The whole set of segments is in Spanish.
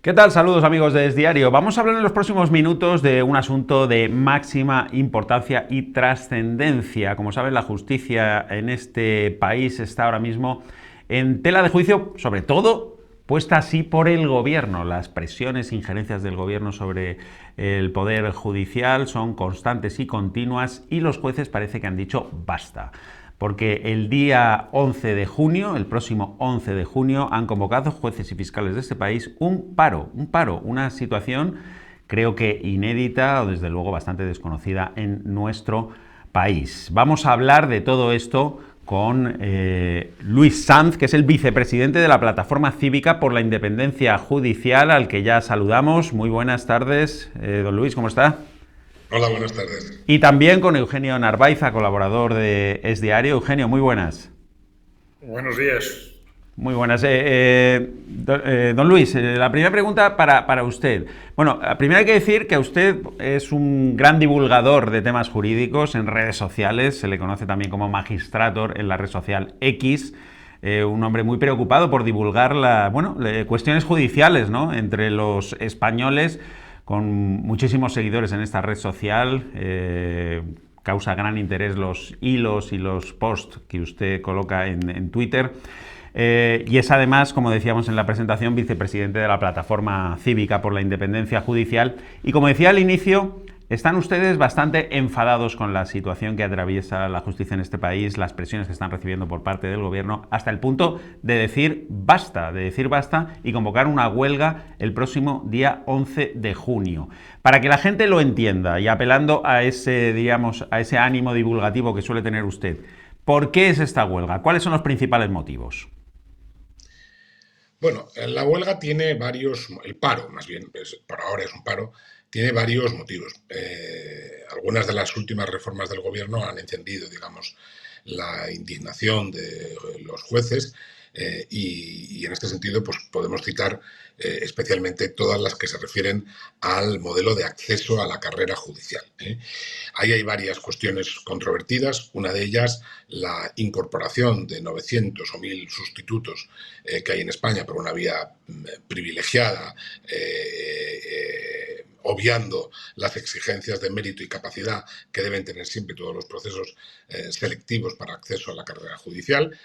¿Qué tal? Saludos amigos de Es Diario. Vamos a hablar en los próximos minutos de un asunto de máxima importancia y trascendencia. Como saben, la justicia en este país está ahora mismo en tela de juicio, sobre todo puesta así por el gobierno. Las presiones e injerencias del gobierno sobre el poder judicial son constantes y continuas y los jueces parece que han dicho basta, porque el día 11 de junio, el próximo 11 de junio, han convocado jueces y fiscales de este país un paro, una situación creo que inédita o desde luego bastante desconocida en nuestro país. Vamos a hablar de todo esto con Luis Sanz, que es el vicepresidente de la Plataforma Cívica por la Independencia Judicial, al que ya saludamos. Muy buenas tardes, don Luis, ¿cómo está? Hola, buenas tardes. Y también con Eugenio Narvaiza, colaborador de Es Diario. Eugenio, muy buenas. Buenos días. Muy buenas. Don Luis, la primera pregunta para usted. Bueno, primero hay que decir que usted es un gran divulgador de temas jurídicos en redes sociales. Se le conoce también como magistrator en la red social X. Un hombre muy preocupado por divulgar cuestiones judiciales, ¿no?, entre los españoles, con muchísimos seguidores en esta red social. Causa gran interés los hilos y los posts que usted coloca en Twitter. Y es además, como decíamos en la presentación, vicepresidente de la Plataforma Cívica por la Independencia Judicial. Y como decía al inicio, están ustedes bastante enfadados con la situación que atraviesa la justicia en este país, las presiones que están recibiendo por parte del gobierno, hasta el punto de decir basta y convocar una huelga el próximo día 11 de junio. Para que la gente lo entienda y apelando a a ese ánimo divulgativo que suele tener usted, ¿por qué es esta huelga? ¿Cuáles son los principales motivos? Bueno, la huelga tiene el paro más bien, por ahora es un paro, tiene varios motivos. Algunas de las últimas reformas del gobierno han encendido, digamos, la indignación de los jueces y en este sentido pues podemos citar especialmente todas las que se refieren al modelo de acceso a la carrera judicial. Ahí hay varias cuestiones controvertidas. Una de ellas, la incorporación de 900 o 1000 sustitutos que hay en España por una vía privilegiada, obviando las exigencias de mérito y capacidad que deben tener siempre todos los procesos selectivos para acceso a la carrera judicial.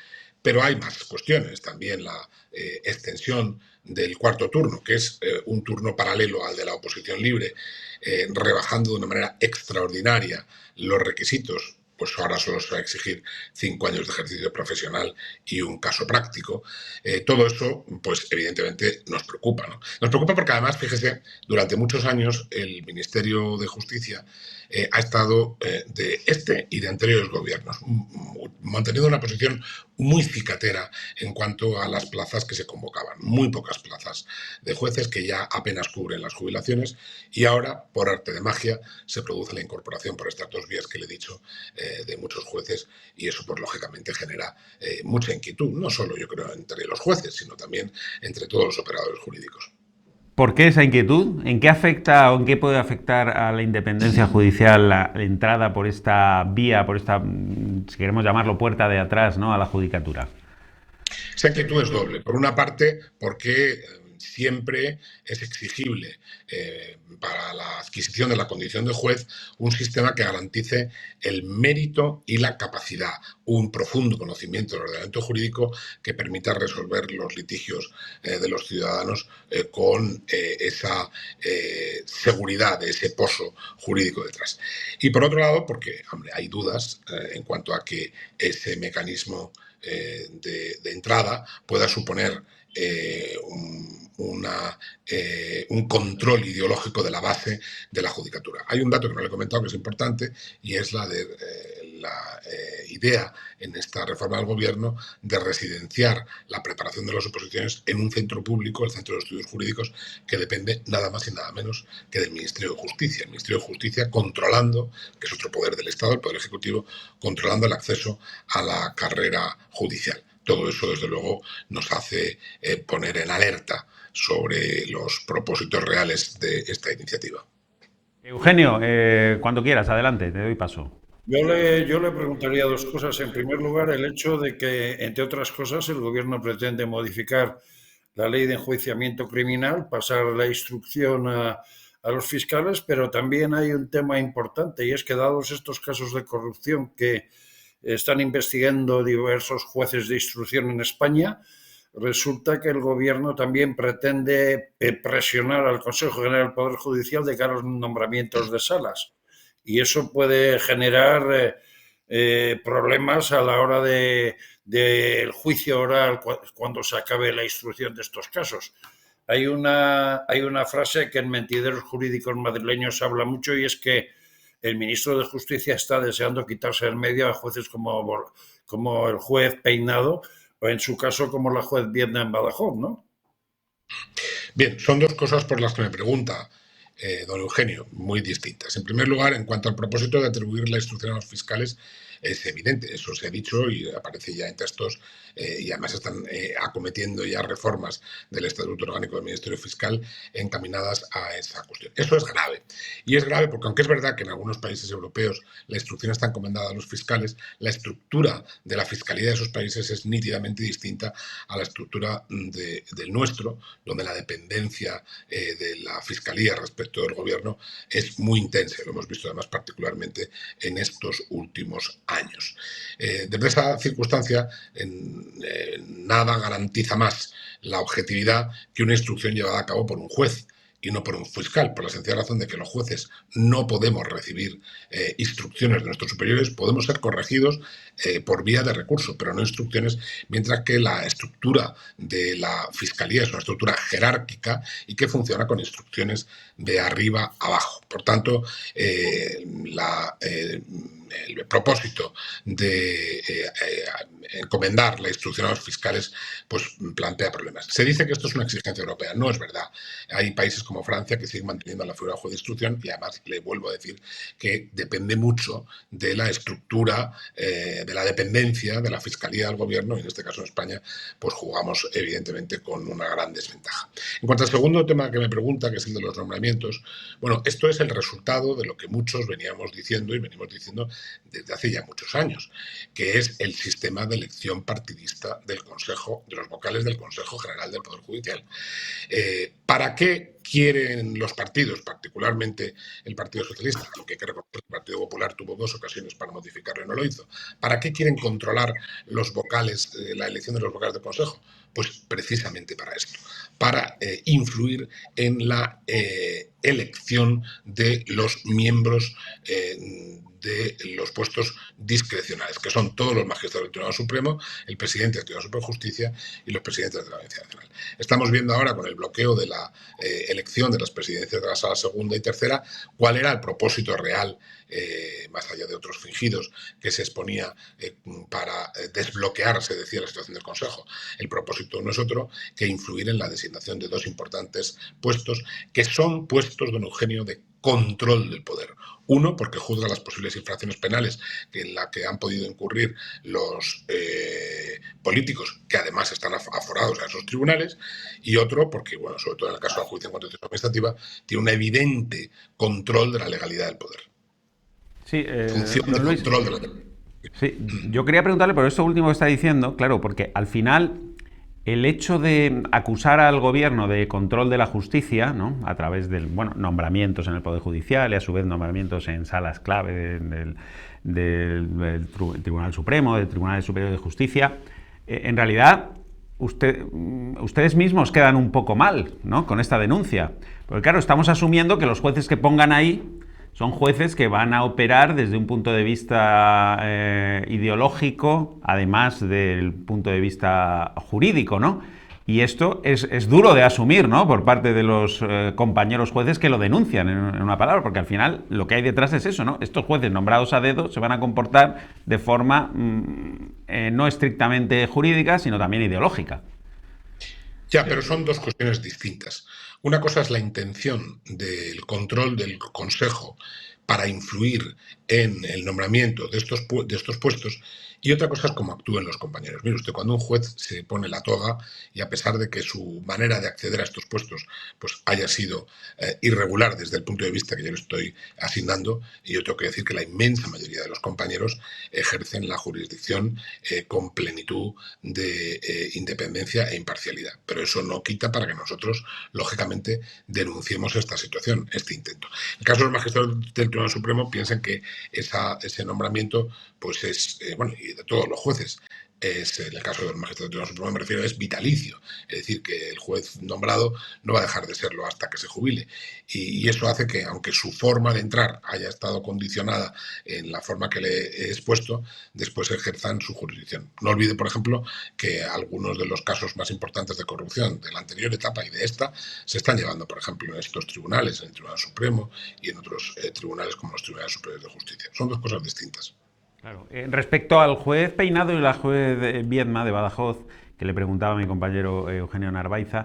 Pero hay más cuestiones, también la extensión del cuarto turno, que es un turno paralelo al de la oposición libre, rebajando de una manera extraordinaria los requisitos. Pues ahora solo se va a exigir 5 años de ejercicio profesional y un caso práctico. Todo eso, pues evidentemente nos preocupa, ¿no? Nos preocupa porque además, fíjese, durante muchos años el Ministerio de Justicia ha estado de este y de anteriores gobiernos manteniendo una posición muy cicatera en cuanto a las plazas que se convocaban. Muy pocas plazas de jueces que ya apenas cubren las jubilaciones y ahora, por arte de magia, se produce la incorporación por estas dos vías que le he dicho de muchos jueces y eso pues lógicamente genera mucha inquietud, no solo yo creo entre los jueces, sino también entre todos los operadores jurídicos. ¿Por qué esa inquietud? ¿En qué afecta o en qué puede afectar a la independencia judicial la entrada por esta vía, por esta, si queremos llamarlo, puerta de atrás, ¿no?, a la judicatura? Esa inquietud es doble. Por una parte, porque siempre es exigible para la adquisición de la condición de juez un sistema que garantice el mérito y la capacidad, un profundo conocimiento del ordenamiento jurídico que permita resolver los litigios de los ciudadanos con esa seguridad, de ese pozo jurídico detrás. Y por otro lado, porque hombre, hay dudas en cuanto a que ese mecanismo de entrada pueda suponer un control ideológico de la base de la judicatura. Hay un dato que no le he comentado que es importante y es la de la idea en esta reforma del gobierno de residenciar la preparación de las oposiciones en un centro público, el Centro de Estudios Jurídicos, que depende nada más y nada menos que del Ministerio de Justicia. El Ministerio de Justicia controlando, que es otro poder del Estado, el Poder Ejecutivo, controlando el acceso a la carrera judicial. Todo eso, desde luego, nos hace poner en alerta sobre los propósitos reales de esta iniciativa. Eugenio, cuando quieras, adelante, te doy paso. Yo le preguntaría dos cosas. En primer lugar, el hecho de que, entre otras cosas, el Gobierno pretende modificar la ley de enjuiciamiento criminal, pasar la instrucción a los fiscales, pero también hay un tema importante y es que dados estos casos de corrupción que están investigando diversos jueces de instrucción en España, resulta que el Gobierno también pretende presionar al Consejo General del Poder Judicial de cara a los nombramientos de salas. Y eso puede generar problemas a la hora del juicio oral cuando se acabe la instrucción de estos casos. Hay una frase que en Mentideros Jurídicos Madrileños se habla mucho y es que el ministro de Justicia está deseando quitarse del medio a jueces como el juez Peinado o en su caso como la juez Viedma en Badajoz, ¿no? Bien, son dos cosas por las que me pregunta don Eugenio, muy distintas. En primer lugar, en cuanto al propósito de atribuir la instrucción a los fiscales, es evidente, eso se ha dicho y aparece ya en textos y además están acometiendo ya reformas del Estatuto Orgánico del Ministerio Fiscal encaminadas a esa cuestión. Eso es grave. Y es grave porque aunque es verdad que en algunos países europeos la instrucción está encomendada a los fiscales, la estructura de la fiscalía de esos países es nítidamente distinta a la estructura del nuestro, donde la dependencia de la fiscalía respecto del gobierno es muy intensa. Lo hemos visto además particularmente en estos últimos años. Desde esa circunstancia, nada garantiza más la objetividad que una instrucción llevada a cabo por un juez y no por un fiscal, por la sencilla razón de que los jueces no podemos recibir instrucciones de nuestros superiores, podemos ser corregidos por vía de recurso, pero no instrucciones, mientras que la estructura de la fiscalía es una estructura jerárquica y que funciona con instrucciones de arriba abajo. Por tanto, el propósito de encomendar la instrucción a los fiscales pues plantea problemas. Se dice que esto es una exigencia europea. No es verdad. Hay países como Francia que siguen manteniendo la figura de juez de instrucción y además le vuelvo a decir que depende mucho de la estructura, de la dependencia de la fiscalía del gobierno y en este caso en España pues jugamos evidentemente con una gran desventaja. En cuanto al segundo tema que me pregunta, que es el de los nombramientos, bueno, esto es el resultado de lo que muchos veníamos diciendo y venimos diciendo desde hace ya muchos años, que es el sistema de elección partidista del Consejo, de los vocales del Consejo General del Poder Judicial. ¿Para qué quieren los partidos, particularmente el Partido Socialista, aunque hay que reconocer que el Partido Popular tuvo 2 ocasiones para modificarlo y no lo hizo? ¿Para qué quieren controlar los vocales, la elección de los vocales del Consejo? Pues precisamente para esto, para influir en la elección de los miembros de los puestos discrecionales, que son todos los magistrados del Tribunal Supremo, el presidente del Tribunal Superior de Justicia y los presidentes de la Audiencia Nacional. Estamos viendo ahora con el bloqueo de la elección de las presidencias de la Sala Segunda y Tercera cuál era el propósito real, más allá de otros fingidos, que se exponía para desbloquear, se decía, la situación del Consejo. El propósito no es otro que influir en la designación de 2 importantes puestos, que son puestos, don Eugenio, de control del poder. Uno, porque juzga las posibles infracciones penales en las que han podido incurrir los políticos, que además están aforados a esos tribunales, y otro, porque, bueno, sobre todo en el caso de la justicia en contencioso administrativa, tiene un evidente control de la legalidad del poder. Sí, Función de Luis, control de la sí, yo quería preguntarle por esto último que está diciendo, claro, porque al final el hecho de acusar al gobierno de control de la justicia, ¿no?, a través de nombramientos en el Poder Judicial y a su vez nombramientos en salas clave del Tribunal Supremo, del Tribunal Superior de Justicia, en realidad ustedes mismos quedan un poco mal, ¿no?, con esta denuncia. Porque claro, estamos asumiendo que los jueces que pongan ahí son jueces que van a operar desde un punto de vista ideológico, además del punto de vista jurídico, ¿no? Y esto es duro de asumir, ¿no?, por parte de los compañeros jueces que lo denuncian, en una palabra, porque al final lo que hay detrás es eso, ¿no? Estos jueces nombrados a dedo se van a comportar de forma no estrictamente jurídica, sino también ideológica. Ya, pero son 2 cuestiones distintas. Una cosa es la intención del control del Consejo para influir en el nombramiento de estos puestos Y otra cosa es cómo actúen los compañeros. Mire usted, cuando un juez se pone la toga y a pesar de que su manera de acceder a estos puestos pues haya sido irregular desde el punto de vista que yo le estoy asignando, y yo tengo que decir que la inmensa mayoría de los compañeros ejercen la jurisdicción con plenitud de independencia e imparcialidad. Pero eso no quita para que nosotros, lógicamente, denunciemos esta situación, este intento. En el caso de los magistrados del Tribunal Supremo, piensen que ese nombramiento pues es, bueno, y de todos los jueces, es, en el caso del magistrado del Tribunal Supremo me refiero, es vitalicio. Es decir, que el juez nombrado no va a dejar de serlo hasta que se jubile. Y eso hace que, aunque su forma de entrar haya estado condicionada en la forma que le he expuesto, después ejerzan su jurisdicción. No olvide, por ejemplo, que algunos de los casos más importantes de corrupción de la anterior etapa y de esta se están llevando, por ejemplo, en estos tribunales, en el Tribunal Supremo y en otros tribunales como los Tribunales Superiores de Justicia. Son dos cosas distintas. Claro. Respecto al juez Peinado y la juez Viedma de Badajoz, que le preguntaba a mi compañero Eugenio Narvaiza,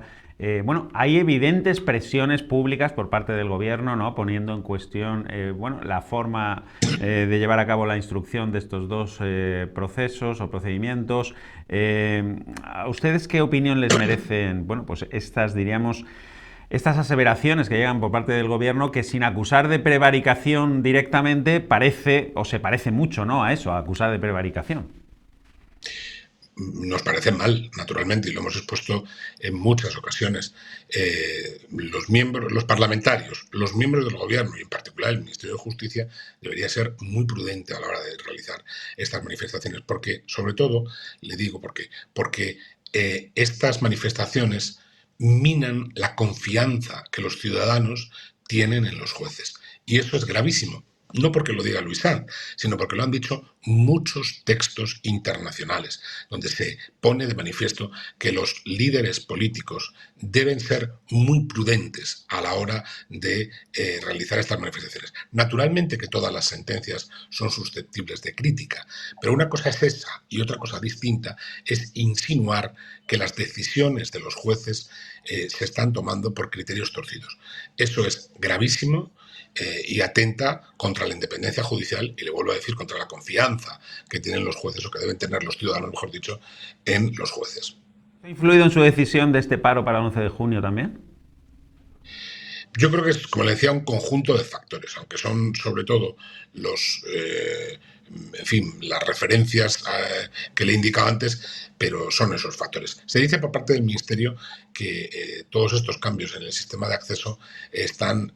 bueno, hay evidentes presiones públicas por parte del gobierno, ¿no?, poniendo en cuestión bueno, la forma de llevar a cabo la instrucción de estos dos procesos o procedimientos. ¿A ustedes qué opinión les merecen, bueno, pues estas, diríamos, estas aseveraciones que llegan por parte del gobierno, que sin acusar de prevaricación directamente parece, o se parece mucho, ¿no?, a eso, a acusar de prevaricación? Nos parece mal, naturalmente, y lo hemos expuesto en muchas ocasiones. Los parlamentarios, los miembros del gobierno y en particular el Ministerio de Justicia debería ser muy prudente a la hora de realizar estas manifestaciones, porque, sobre todo, le digo por qué, porque estas manifestaciones minan la confianza que los ciudadanos tienen en los jueces. Y eso es gravísimo. No porque lo diga Luis Sanz, sino porque lo han dicho muchos textos internacionales, donde se pone de manifiesto que los líderes políticos deben ser muy prudentes a la hora de realizar estas manifestaciones. Naturalmente que todas las sentencias son susceptibles de crítica, pero una cosa es esa y otra cosa distinta es insinuar que las decisiones de los jueces se están tomando por criterios torcidos. Eso es gravísimo. Y atenta contra la independencia judicial y, le vuelvo a decir, contra la confianza que tienen los jueces, o que deben tener los ciudadanos, mejor dicho, en los jueces. ¿Ha influido en su decisión de este paro para el 11 de junio también? Yo creo que es, como le decía, un conjunto de factores, aunque son sobre todo los, en fin, las referencias que le he indicado antes, pero son esos factores. Se dice por parte del Ministerio que todos estos cambios en el sistema de acceso están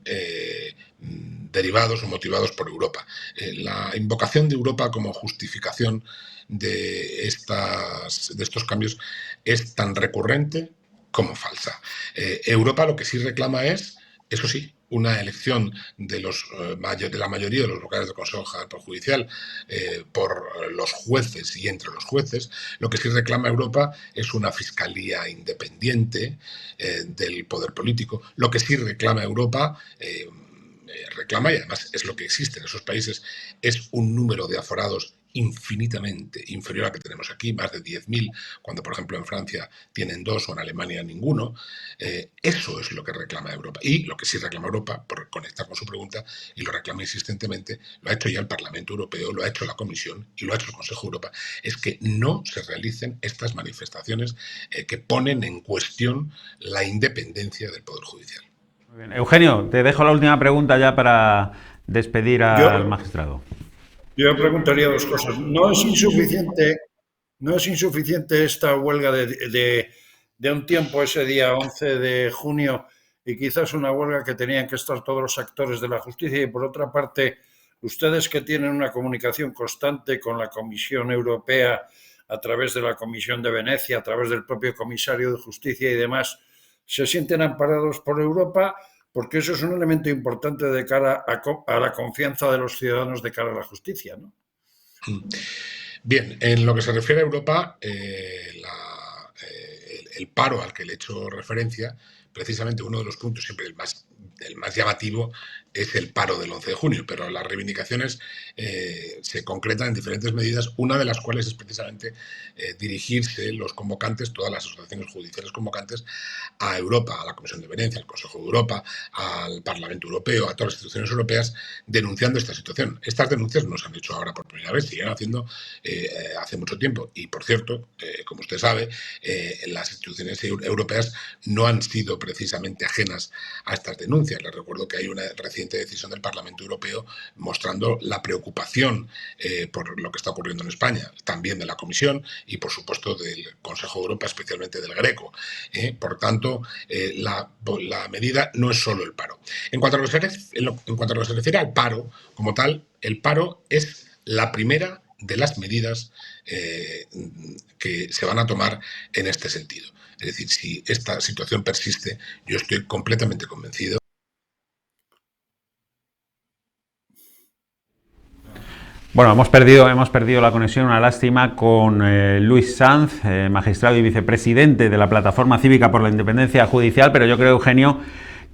derivados o motivados por Europa. La invocación de Europa como justificación de estos cambios es tan recurrente como falsa. Europa lo que sí reclama es, eso sí, una elección de la mayoría de los vocales del Consejo General del Poder Judicial por los jueces y entre los jueces. Lo que sí reclama Europa es una fiscalía independiente del poder político. Lo que sí reclama Europa, reclama, y además es lo que existe en esos países, es un número de aforados infinitamente inferior al que tenemos aquí, más de 10.000, cuando por ejemplo en Francia tienen 2 o en Alemania ninguno. Eso es lo que reclama Europa. Y lo que sí reclama Europa, por conectar con su pregunta, y lo reclama insistentemente, lo ha hecho ya el Parlamento Europeo, lo ha hecho la Comisión y lo ha hecho el Consejo de Europa, es que no se realicen estas manifestaciones que ponen en cuestión la independencia del Poder Judicial. Muy bien. Eugenio, te dejo la última pregunta ya para despedir al magistrado. Yo preguntaría dos cosas. ¿No es insuficiente esta huelga de un tiempo, ese día 11 de junio, y quizás una huelga que tenían que estar todos los actores de la justicia? Y por otra parte, ustedes que tienen una comunicación constante con la Comisión Europea a través de la Comisión de Venecia, a través del propio comisario de Justicia y demás, ¿se sienten amparados por Europa? Porque eso es un elemento importante de cara a la confianza de los ciudadanos de cara a la justicia, ¿no? Bien, en lo que se refiere a Europa, el paro al que le he hecho referencia precisamente uno de los puntos, siempre el más llamativo, es el paro del 11 de junio, pero las reivindicaciones se concretan en diferentes medidas, una de las cuales es precisamente dirigirse los convocantes, todas las asociaciones judiciales convocantes, a Europa, a la Comisión de Venecia, al Consejo de Europa, al Parlamento Europeo, a todas las instituciones europeas, denunciando esta situación. Estas denuncias no se han hecho ahora por primera vez, siguen haciendo hace mucho tiempo. Y, por cierto, como usted sabe, las instituciones europeas no han sido precisamente ajenas a estas denuncias. Les recuerdo que hay una reciente decisión del Parlamento Europeo mostrando la preocupación por lo que está ocurriendo en España, también de la Comisión y, por supuesto, del Consejo de Europa, especialmente del Greco. Por tanto, la medida no es solo el paro. En cuanto a lo que se refiere al paro como tal, el paro es la primera de las medidas que se van a tomar en este sentido. Es decir, si esta situación persiste, yo estoy completamente convencido. Bueno, hemos perdido la conexión, una lástima, con Luis Sanz, magistrado y vicepresidente de la Plataforma Cívica por la Independencia Judicial, pero yo creo, Eugenio,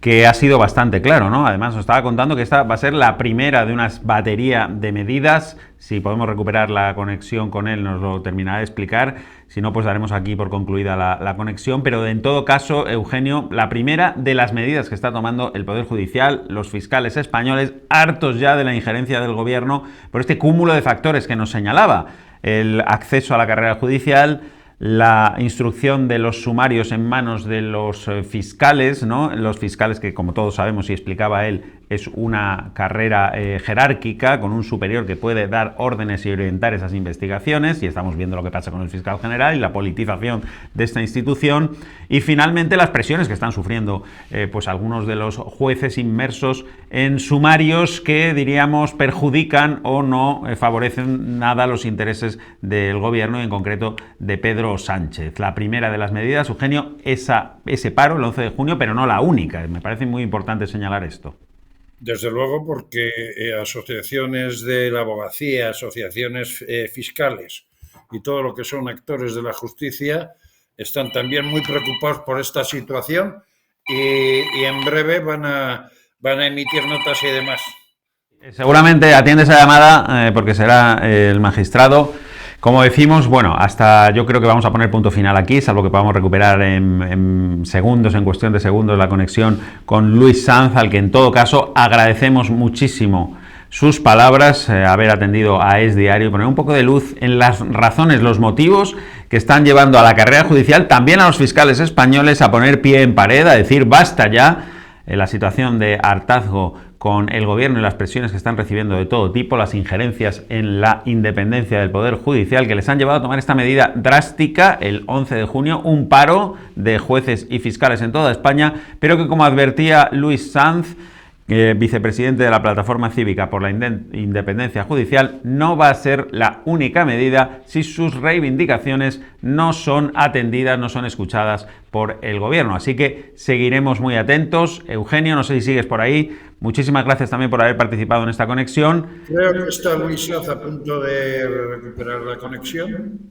que ha sido bastante claro, ¿no? Además, nos estaba contando que esta va a ser la primera de una batería de medidas. Si podemos recuperar la conexión con él, nos lo terminará de explicar. Si no, pues daremos aquí por concluida la conexión. Pero en todo caso, Eugenio, la primera de las medidas que está tomando el Poder Judicial, los fiscales españoles, hartos ya de la injerencia del gobierno por este cúmulo de factores que nos señalaba. El acceso a la carrera judicial, la instrucción de los sumarios en manos de los fiscales, ¿no? Los fiscales que, como todos sabemos y explicaba él, es una carrera jerárquica con un superior que puede dar órdenes y orientar esas investigaciones, y estamos viendo lo que pasa con el fiscal general y la politización de esta institución. Y finalmente las presiones que están sufriendo pues algunos de los jueces inmersos en sumarios que, diríamos, perjudican o no favorecen nada los intereses del gobierno y en concreto de Pedro Sánchez. La primera de las medidas, Eugenio, ese paro el 11 de junio, pero no la única. Me parece muy importante señalar esto. Desde luego, porque asociaciones de la abogacía, asociaciones fiscales y todo lo que son actores de la justicia están también muy preocupados por esta situación y en breve van a emitir notas y demás. Seguramente atiende esa llamada porque será el magistrado. Como decimos, bueno, hasta yo creo que vamos a poner punto final aquí, salvo que podamos recuperar en segundos, en cuestión de segundos, la conexión con Luis Sanz, al que en todo caso agradecemos muchísimo sus palabras, haber atendido a Es Diario y poner un poco de luz en las razones, los motivos que están llevando a la carrera judicial, también a los fiscales españoles, a poner pie en pared, a decir basta ya, la situación de hartazgo con el gobierno y las presiones que están recibiendo de todo tipo, las injerencias en la independencia del Poder Judicial que les han llevado a tomar esta medida drástica el 11 de junio, un paro de jueces y fiscales en toda España, pero que, como advertía Luis Sanz, vicepresidente de la Plataforma Cívica por la Independencia Judicial, no va a ser la única medida si sus reivindicaciones no son atendidas, no son escuchadas por el gobierno. Así que seguiremos muy atentos. Eugenio, no sé si sigues por ahí. Muchísimas gracias también por haber participado en esta conexión. Creo que está Luis Sanz a punto de recuperar la conexión.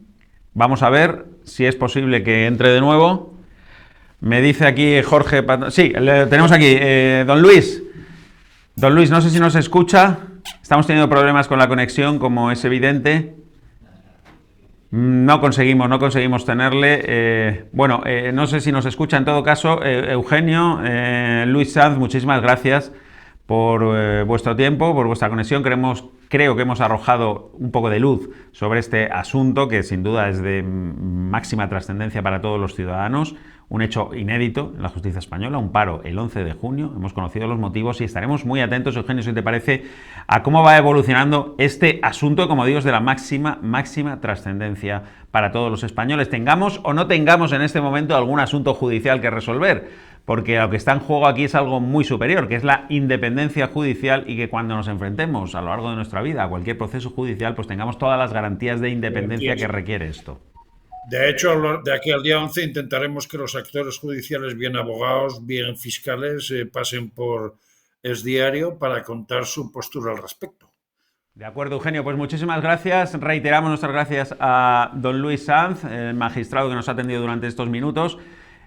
Vamos a ver si es posible que entre de nuevo. Me dice aquí Jorge... Sí, tenemos aquí. Don Luis, no sé si nos escucha. Estamos teniendo problemas con la conexión, como es evidente. No conseguimos tenerle. No sé si nos escucha. En todo caso, Eugenio, Luis Sanz, muchísimas gracias por vuestro tiempo, por vuestra conexión. Creo que hemos arrojado un poco de luz sobre este asunto que sin duda es de máxima trascendencia para todos los ciudadanos. Un hecho inédito en la justicia española, un paro el 11 de junio. Hemos conocido los motivos y estaremos muy atentos, Eugenio, si te parece, a cómo va evolucionando este asunto, como digo, es de la máxima trascendencia para todos los españoles. Tengamos o no tengamos en este momento algún asunto judicial que resolver, porque lo que está en juego aquí es algo muy superior, que es la independencia judicial, y que cuando nos enfrentemos a lo largo de nuestra vida a cualquier proceso judicial, pues tengamos todas las garantías de independencia que requiere esto. De hecho, de aquí al día 11 intentaremos que los actores judiciales, bien abogados, bien fiscales, pasen por Es Diario para contar su postura al respecto. De acuerdo, Eugenio, pues muchísimas gracias. Reiteramos nuestras gracias a don Luis Sanz, el magistrado que nos ha atendido durante estos minutos.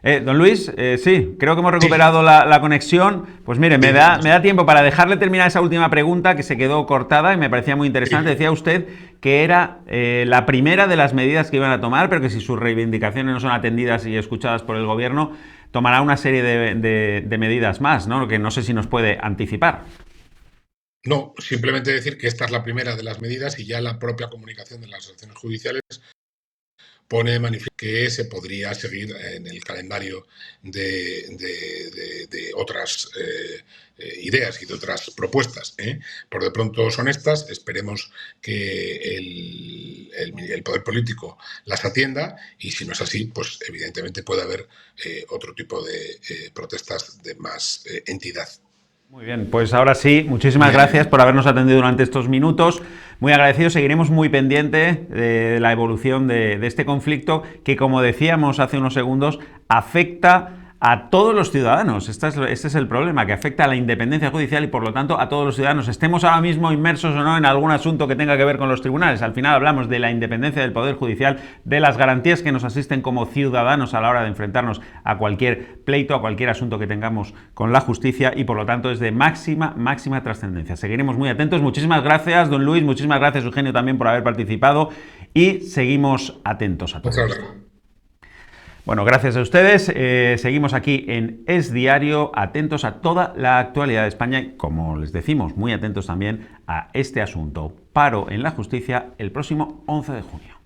Don Luis, sí, creo que hemos recuperado la conexión. Pues mire, me da tiempo para dejarle terminar esa última pregunta que se quedó cortada y me parecía muy interesante. Decía usted que era la primera de las medidas que iban a tomar, pero que si sus reivindicaciones no son atendidas y escuchadas por el gobierno, tomará una serie de medidas más, ¿no? Que no sé si nos puede anticipar. No, simplemente decir que esta es la primera de las medidas y ya la propia comunicación de las asociaciones judiciales pone de manifiesto que se podría seguir en el calendario de otras ideas y de otras propuestas. Por de pronto son estas, esperemos que el poder político las atienda y si no es así, pues evidentemente puede haber otro tipo de protestas de más entidad. Muy bien, pues ahora sí, muchísimas gracias por habernos atendido durante estos minutos. Muy agradecidos, seguiremos muy pendientes de la evolución de este conflicto que, como decíamos hace unos segundos, afecta a todos los ciudadanos. Este es el problema, que afecta a la independencia judicial y, por lo tanto, a todos los ciudadanos. Estemos ahora mismo inmersos o no en algún asunto que tenga que ver con los tribunales. Al final hablamos de la independencia del Poder Judicial, de las garantías que nos asisten como ciudadanos a la hora de enfrentarnos a cualquier pleito, a cualquier asunto que tengamos con la justicia y, por lo tanto, es de máxima trascendencia. Seguiremos muy atentos. Muchísimas gracias, don Luis. Muchísimas gracias, Eugenio, también por haber participado y seguimos atentos a todo esto. Bueno, gracias a ustedes. Seguimos aquí en Es Diario, atentos a toda la actualidad de España y, como les decimos, muy atentos también a este asunto. Paro en la justicia el próximo 11 de junio.